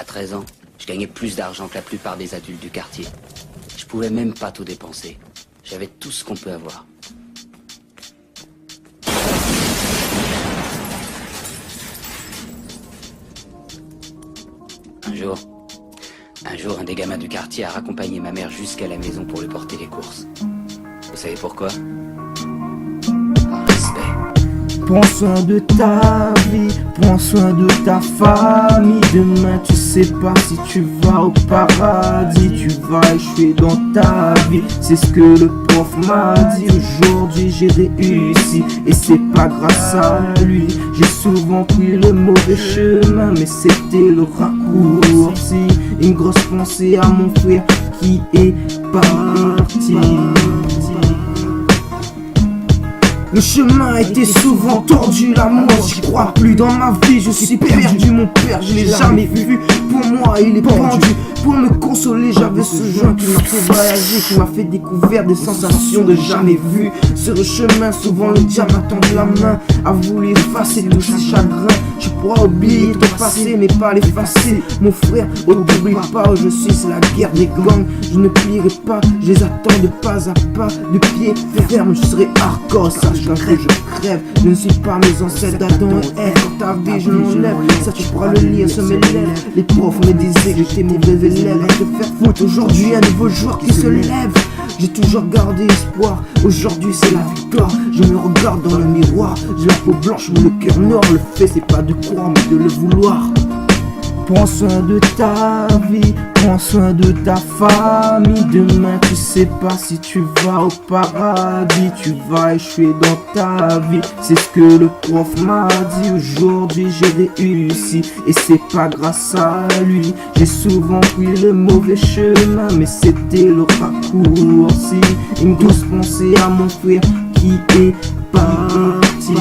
13 ans, je gagnais plus d'argent que la plupart des adultes du quartier. Je pouvais même pas tout dépenser. J'avais tout ce qu'on peut avoir. Un jour, un des gamins du quartier a raccompagné ma mère jusqu'à la maison pour lui porter les courses. Vous savez pourquoi? Par respect. Prends soin de ta vie, prends soin de ta famille. Demain tu sais pas si tu vas au paradis. Tu vas échouer dans ta vie, c'est ce que le prof m'a dit. Aujourd'hui j'ai réussi et c'est pas grâce à lui. J'ai souvent pris le mauvais chemin, mais c'était le raccourci. Une grosse pensée à mon frère qui est parti. Le chemin a été souvent tordu, l'amour j'y crois plus. Dans ma vie je suis perdu, mon père je l'ai jamais vu. Pour moi il est pendu, pour me consoler j'avais ce joint qui m'a fait voyager, qui m'a fait découvrir des sensations de jamais vues. Sur le chemin souvent le diable m'a tendu la main, a voulu effacer tous ces chagrins. Tu pourras oublier ton passé mais pas l'effacer. Mon frère, oh n'oublie pas où je suis, c'est la guerre des gangs. Je ne plierai pas, je les attends de pas à pas, de pied ferme, je serai hardcore. Sache qu'un jour je crève, je ne suis pas mes ancêtres d'Adam et Ève. Quand ta vie je m'enlève, ça tu pourras le lire sur mes lèvres. Les profs me disaient que j'étais mauvais élève à te faire foutre. Aujourd'hui un nouveau jour qui se lève. J'ai toujours gardé espoir, aujourd'hui c'est la victoire. Je me regarde dans le miroir, j'ai la peau blanche mais le cœur noir. Le fait c'est pas de croire mais de le vouloir. Prends soin de ta vie, prends soin de ta famille. Demain tu sais pas si tu vas au paradis. Tu vas échouer dans ta vie, c'est ce que le prof m'a dit. Aujourd'hui j'ai réussi et c'est pas grâce à lui. J'ai souvent pris le mauvais chemin, mais c'était le raccourci. Une douce pensée à mon frère qui est parti.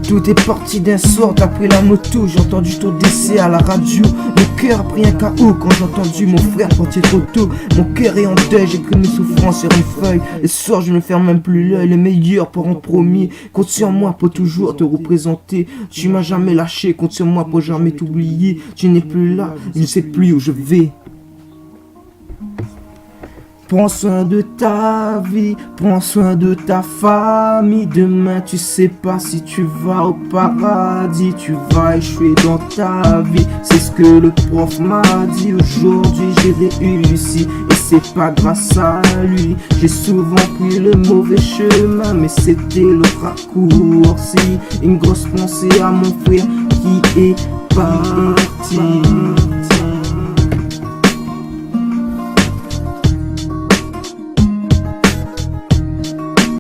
Tout est parti d'un soir, t'as pris la moto, j'ai entendu ton décès à la radio. Mon cœur a pris un KO quand j'ai entendu mon frère partir trop tôt. Mon cœur est en deuil, j'écris mes souffrances sur une feuille. Et ce soir je ne ferme même plus l'œil, les meilleurs pour en promis. Compte sur moi pour toujours te représenter. Tu m'as jamais lâché, compte sur moi pour jamais t'oublier. Tu n'es plus là, je ne sais plus où je vais. Prends soin de ta vie, prends soin de ta famille. Demain tu sais pas si tu vas au paradis. Tu vas échouer dans ta vie, c'est ce que le prof m'a dit. Aujourd'hui j'ai réussi et c'est pas grâce à lui. J'ai souvent pris le mauvais chemin, mais c'était le raccourci. Une grosse pensée à mon frère qui est parti.